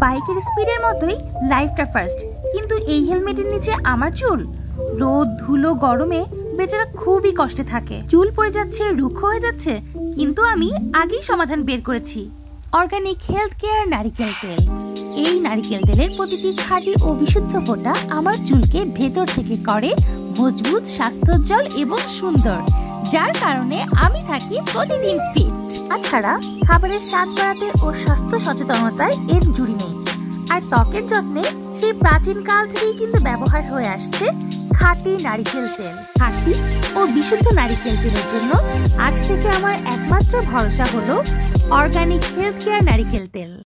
বাইকের স্পিডের মতোই লাইফটা ফার্স্ট। কিন্তু এই হেলমেটের নিচে আমার চুল, রোদ ধুলো গরমে বেচারা খুবই কষ্টে থাকে, চুল পড়ে যাচ্ছে, রুক্ষ হয়ে যাচ্ছে। কিন্তু আমি আগেই সমাধান বের করেছি, অর্গানিক হেলথ কেয়ার নারিকেল তেল। এই নারিকেল তেলের প্রতিটি খাঁটি ও বিশুদ্ধ ফোঁটা আমার চুলকে ভেতর থেকে করে মজবুত, স্বাস্থ্যোজ্জ্বল এবং সুন্দর, যার কারণে আমি থাকি প্রতিদিন ফিট। তাছাড়া খাবারের স্বাদ বাড়াতে ও স্বাস্থ্য সচেতনতায় এর জুড়ি নেই। আর ত্বকের যত্নে সেই প্রাচীন কাল থেকেই কিন্তু ব্যবহার হয়ে আসছে খাঁটি নারিকেল তেল। খাঁটি ও বিশুদ্ধ নারিকেল তেলের জন্য আজ থেকে আমার একমাত্র ভরসা হলো অর্গানিক হেলথ কেয়ার নারিকেল তেল।